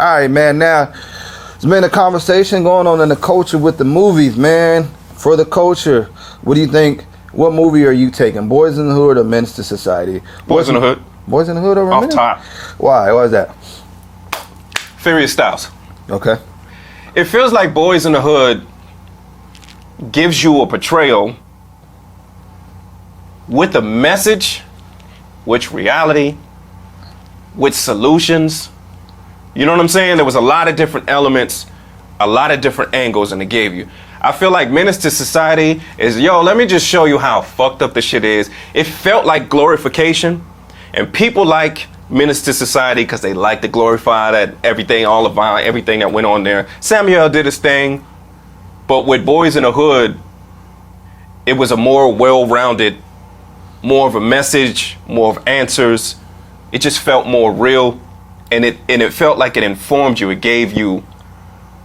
All right, man. Now, there's been a conversation going on in the culture with the movies, man. For the culture, what do you think? What movie are you taking? Boys in the Hood or Menace to Society? Boys in the Hood. Boys in the Hood over Off Menace? top. Why? Why is that? Furious Styles. Okay. It feels like Boys in the Hood gives you a portrayal with a message, with reality, with solutions. You know what I'm saying? There was a lot of different elements, a lot of different angles, and it gave you. I feel like Menace to Society is, yo, let me just show you how fucked up the shit is. It felt like glorification, and people like Menace to Society because they like to glorify that everything, all the violence, everything that went on there. Samuel did his thing, but with Boys in the Hood, it was a more well-rounded, more of a message, more of answers. It just felt more real, and it felt like it informed you. It gave you,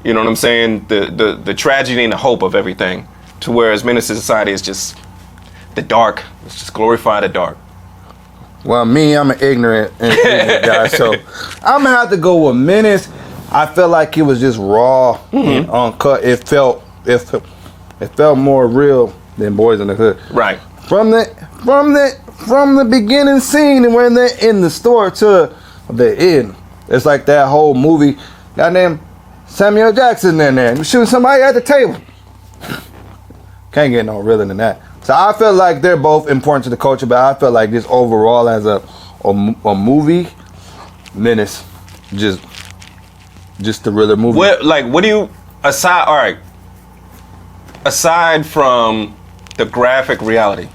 you know what I'm saying, the tragedy and the hope of everything. To whereas Menace to Society is just the dark. It's just glorify the dark. Well, me, I'm an ignorant guy, so I'm gonna have to go with Menace. I felt like it was just raw and uncut. It felt more real than Boys in the Hood. Right. From the beginning scene and when they're in the store to the end, it's like that whole movie. Goddamn Samuel Jackson in there shooting somebody at the table. Can't get no realer than that. So I feel like they're both important to the culture, but I feel like just overall as a movie, Menace, just the realer movie. What do you aside from the graphic reality,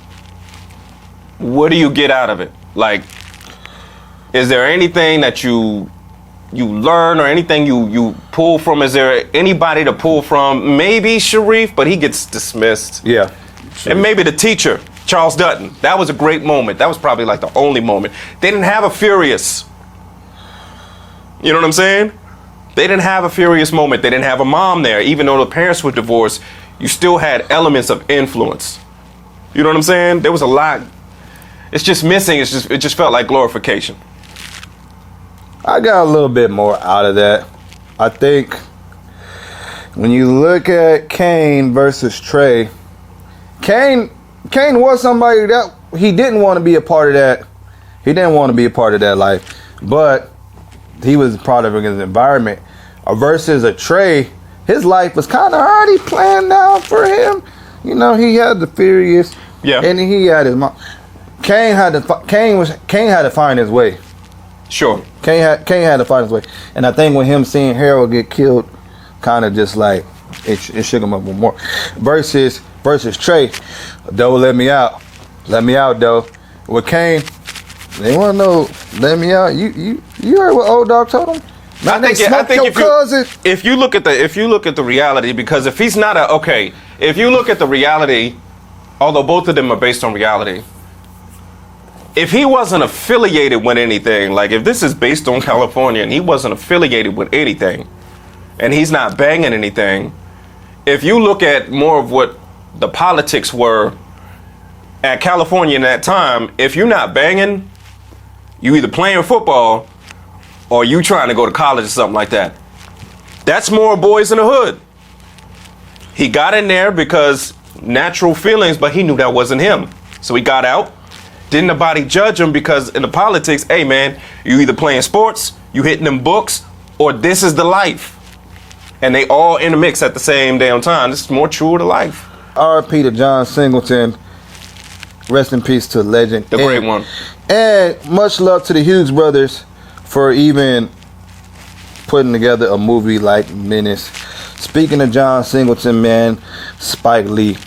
what do you get out of it? Like, is there anything that you learn or anything you pull from? Is there anybody to pull from? Maybe Sharif, but he gets dismissed. Yeah. Sure. And maybe the teacher, Charles Dutton. That was a great moment. That was probably like the only moment. They didn't have a Furious. You know what I'm saying? They didn't have a Furious moment. They didn't have a mom there. Even though the parents were divorced, you still had elements of influence. You know what I'm saying? There was a lot. It's just missing. It just felt like glorification. I got a little bit more out of that. I think when you look at Kane versus Trey, Kane was somebody that he didn't want to be a part of that. He didn't want to be a part of that life, but he was a part of his environment. Versus a Trey, his life was kind of already planned out for him. You know, he had the Furious, and he had his mom. Kane had to find his way. Sure. Kane had to find his way, and I think with him seeing Harold get killed, kind of just like it shook him up a little more. Versus Trey, Doe, let me out, Doe. With Kane, they want to know, let me out. You heard what old dog told him? I think if you look at the reality, because if he's not if you look at the reality, although both of them are based on reality, if he wasn't affiliated with anything, like if this is based on California and he wasn't affiliated with anything, and he's not banging anything, if you look at more of what the politics were at California in that time, if you're not banging, you either playing football or you trying to go to college or something like that. That's more Boys in the Hood. He got in there because natural feelings, but he knew that wasn't him. So he got out. Didn't nobody judge him because in the politics, hey man, you either playing sports, you hitting them books, or this is the life. And they all in the mix at the same damn time. This is more true to life. R.I.P. to John Singleton. Rest in peace to legend. The great one. And much love to the Hughes brothers for even putting together a movie like Menace. Speaking of John Singleton, man, Spike Lee.